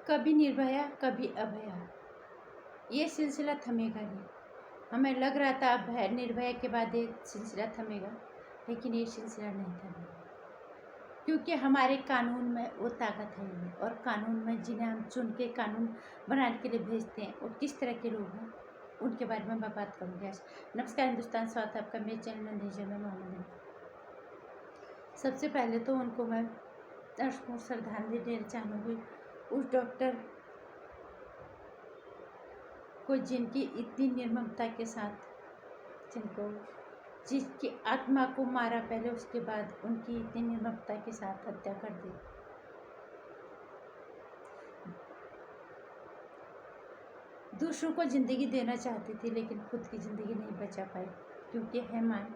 कभी निर्भया कभी अभया, ये सिलसिला थमेगा नहीं। हमें लग रहा था अब निर्भया के बाद ये सिलसिला थमेगा, लेकिन ये सिलसिला नहीं थमेगा, क्योंकि हमारे कानून में वो ताकत है नहीं। और कानून में जिन्हें हम चुन के कानून बनाने के लिए भेजते हैं वो किस तरह के लोग हैं, उनके बारे में मैं बात करूँगी आज। नमस्कार हिंदुस्तान, स्वागत है आपका मेरे चैनल नंदीजा में मोहम्मद। सबसे पहले तो उनको मैं दर्शकों श्रद्धांजलि देना चाहूँगी उस डॉक्टर को जिनकी इतनी निर्ममता के साथ, जिसकी आत्मा को मारा पहले, उसके बाद उनकी इतनी निर्ममता के साथ हत्या कर दी। दूसरों को ज़िंदगी देना चाहती थी लेकिन खुद की ज़िंदगी नहीं बचा पाई, क्योंकि हेमान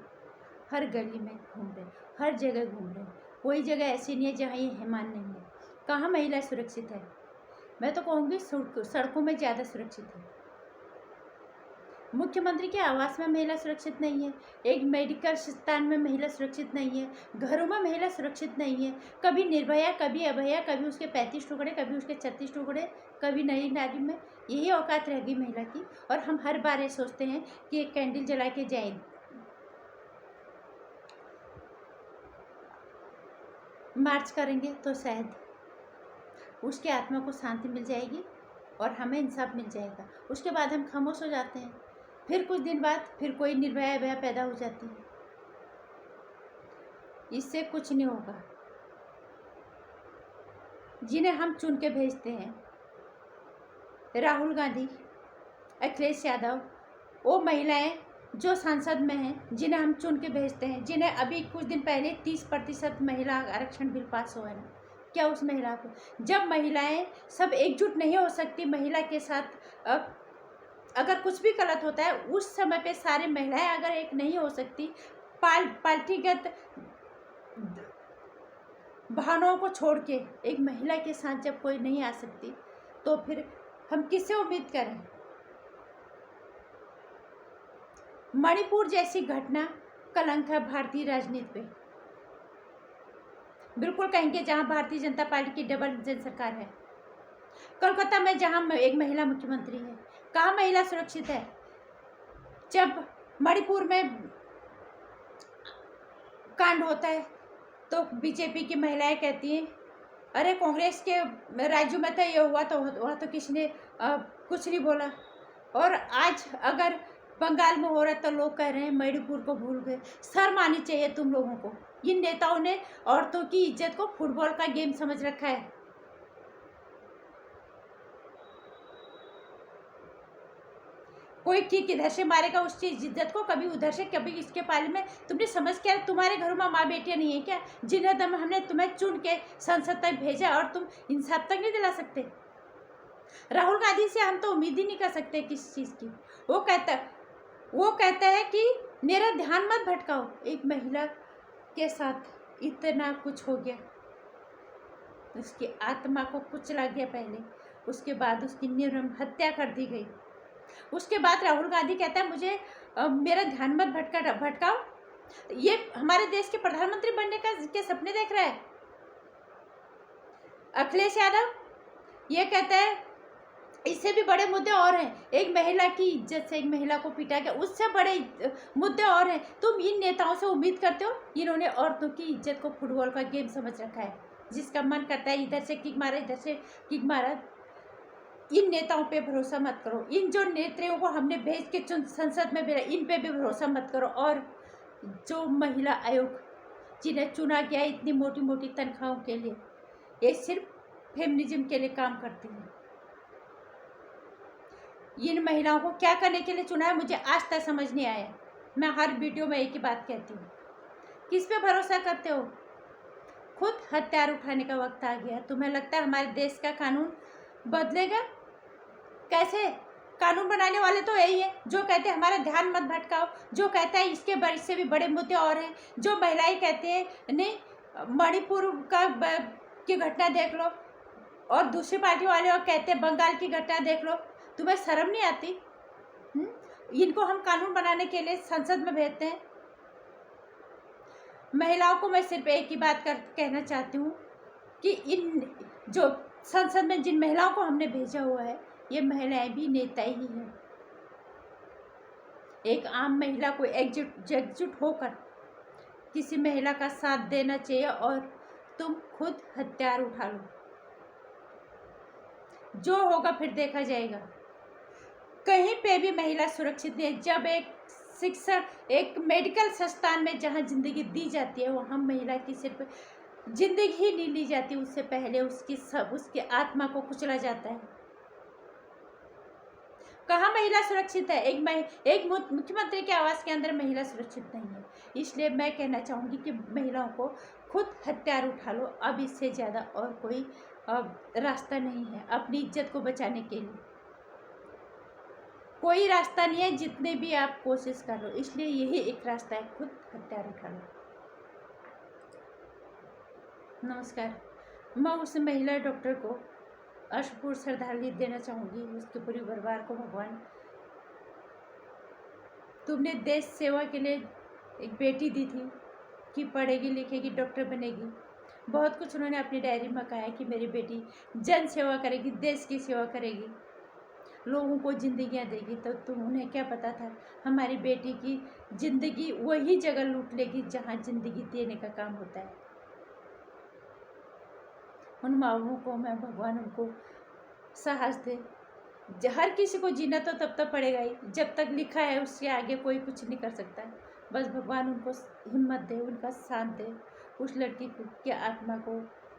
हर गली में घूम रहे, हर जगह घूम रहे। कोई जगह ऐसी नहीं है जहाँ ये हेमान नहीं है। कहाँ महिला सुरक्षित है? मैं तो कहूँगी सड़कों में ज़्यादा सुरक्षित है। मुख्यमंत्री के आवास में महिला सुरक्षित नहीं है, एक मेडिकल संस्थान में महिला सुरक्षित नहीं है, घरों में महिला सुरक्षित नहीं है। कभी निर्भया कभी अभया, कभी उसके 35 टुकड़े, कभी उसके 36 टुकड़े, कभी नई नारी में। यही औकात रहेगी महिला की। और हम हर बार ये सोचते हैं कि एक कैंडल जला के जाए, मार्च करेंगे तो शायद उसकी आत्मा को शांति मिल जाएगी और हमें इंसाफ मिल जाएगा। उसके बाद हम खामोश हो जाते हैं। फिर कुछ दिन बाद फिर कोई निर्भया अभया पैदा हो जाती है। इससे कुछ नहीं होगा। जिन्हें हम चुन के भेजते हैं, राहुल गांधी, अखिलेश यादव, वो महिलाएं जो संसद में हैं, जिन्हें हम चुन के भेजते हैं, जिन्हें अभी कुछ दिन पहले 30% महिला आरक्षण बिल पास हुआ है ना, क्या उस महिला को, जब महिलाएं सब एकजुट नहीं हो सकती महिला के साथ, अगर कुछ भी गलत होता है उस समय पे सारे महिलाएं अगर एक नहीं हो सकती, पार्टीगत भावनाओं को छोड़ के एक महिला के साथ जब कोई नहीं आ सकती, तो फिर हम किससे उम्मीद करें? मणिपुर जैसी घटना कलंक है भारतीय राजनीति पे। बिल्कुल कहेंगे जहां भारतीय जनता पार्टी की डबल इंजन सरकार है। कोलकाता में जहां एक महिला मुख्यमंत्री है, कहाँ महिला सुरक्षित है? जब मणिपुर में कांड होता है तो बीजेपी की महिलाएं कहती हैं, अरे कांग्रेस के राज्यों में तो ये हुआ, तो वहाँ तो किसी ने कुछ नहीं बोला। और आज अगर बंगाल में हो रहा है तो लोग कह रहे हैं मणिपुर को भूल गए। शर्म आनी चाहिए तुम लोगों को। इन नेताओं ने औरतों की इज्जत को फुटबॉल का गेम समझ रखा है। कोई ठीक इधर से मारेगा उस चीज इज्जत को, कभी उधर से, कभी इसके पाले में। तुमने समझ क्या, तुम्हारे घरों में माँ बेटियां नहीं है क्या, जिन्हें दम हमने तुम्हें चुन के संसद तक भेजा और तुम इंसाफ तक नहीं दिला सकते? राहुल गांधी से हम तो उम्मीद ही नहीं कर सकते किसी चीज़ की। वो कहता है कि मेरा ध्यान मत भटकाओ। एक महिला के साथ इतना कुछ हो गया, उसकी आत्मा को कुचला गया पहले, उसके बाद उसकी निर्मम हत्या कर दी गई। उसके बाद राहुल गांधी कहता है मुझे मेरा ध्यान मत भटकाओ। ये हमारे देश के प्रधानमंत्री बनने के सपने देख रहा है। अखिलेश यादव ये कहता है इससे भी बड़े मुद्दे और हैं, एक महिला की इज्जत से एक महिला को पीटा गया, उससे बड़े मुद्दे और हैं। तुम इन नेताओं से उम्मीद करते हो? इन्होंने औरतों की इज्जत को फुटबॉल का गेम समझ रखा है, जिसका मन करता है इधर से किक मारा, इधर से किक मारा। इन नेताओं पे भरोसा मत करो। इन जो नेताओं को हमने भेज के संसद में भेजा, इन पे भी भरोसा मत करो। और जो महिला आयोग जिन्हें चुना गया इतनी मोटी मोटी तनख्वाहों के लिए, ये सिर्फ फेमिनिज्म के लिए काम करती है। इन महिलाओं को क्या करने के लिए चुना है मुझे आज तक समझ नहीं आया। मैं हर वीडियो में एक ही बात कहती हूँ, किस पे भरोसा करते हो? खुद हथियार उठाने का वक्त आ गया। तुम्हें लगता है हमारे देश का कानून बदलेगा? कैसे? कानून बनाने वाले तो यही है जो कहते हैं हमारा ध्यान मत भटकाओ, जो कहता है इससे भी बड़े मुद्दे और हैं, जो महिलाएं कहते हैं नहीं मणिपुर की घटना देख लो, और दूसरी पार्टी वाले और कहते हैं बंगाल की घटना देख लो। तुम्हें शर्म नहीं आती? इनको हम कानून बनाने के लिए संसद में भेजते हैं। महिलाओं को मैं सिर्फ एक ही बात कहना चाहती हूँ कि इन जो संसद में जिन महिलाओं को हमने भेजा हुआ है, ये महिलाएं भी नेता ही हैं। एक आम महिला को एकजुट होकर किसी महिला का साथ देना चाहिए और तुम खुद हथियार उठा लो। जो होगा फिर देखा जाएगा। कहीं पे भी महिला सुरक्षित नहीं है। जब एक शिक्षण, एक मेडिकल संस्थान में जहाँ जिंदगी दी जाती है, वहाँ महिला की सिर्फ जिंदगी ही नहीं ली जाती, उससे पहले उसकी आत्मा को कुचला जाता है। कहाँ महिला सुरक्षित है? एक मुख्यमंत्री के आवास के अंदर महिला सुरक्षित नहीं है। इसलिए मैं कहना चाहूँगी कि महिलाओं को खुद हथियार उठा लो। अब इससे ज़्यादा और कोई रास्ता नहीं है अपनी इज्जत को बचाने के लिए। कोई रास्ता नहीं है, जितने भी आप कोशिश कर लो। इसलिए यही एक रास्ता है, खुद हथियार उठा लो। नमस्कार। मैं उस महिला डॉक्टर को अश्रुपूर्ण श्रद्धांजलि देना चाहूँगी, उसके पूरे परिवार को। भगवान, तुमने देश सेवा के लिए एक बेटी दी थी कि पढ़ेगी लिखेगी डॉक्टर बनेगी। बहुत कुछ उन्होंने अपनी डायरी में कहा है कि मेरी बेटी जन सेवा करेगी, देश की सेवा करेगी, लोगों को जिंदगियां देगी। तो तुम उन्हें क्या पता था हमारी बेटी की जिंदगी वही जगह लूट लेगी जहाँ जिंदगी देने का काम होता है। उन माओं को मैं, भगवान उनको साहस दे। हर किसी को जीना तो तब तक पड़ेगा ही, जब तक लिखा है उसके आगे कोई कुछ नहीं कर सकता है। बस भगवान उनको हिम्मत दे, उनका साथ दे। उस लड़की की आत्मा को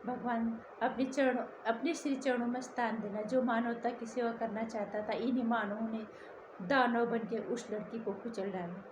भगवान अपने श्री चरणों में स्थान देना। जो मानवता की सेवा करना चाहता था, इन्हीं मानवों ने दानव बन के उस लड़की को कुचल डाला।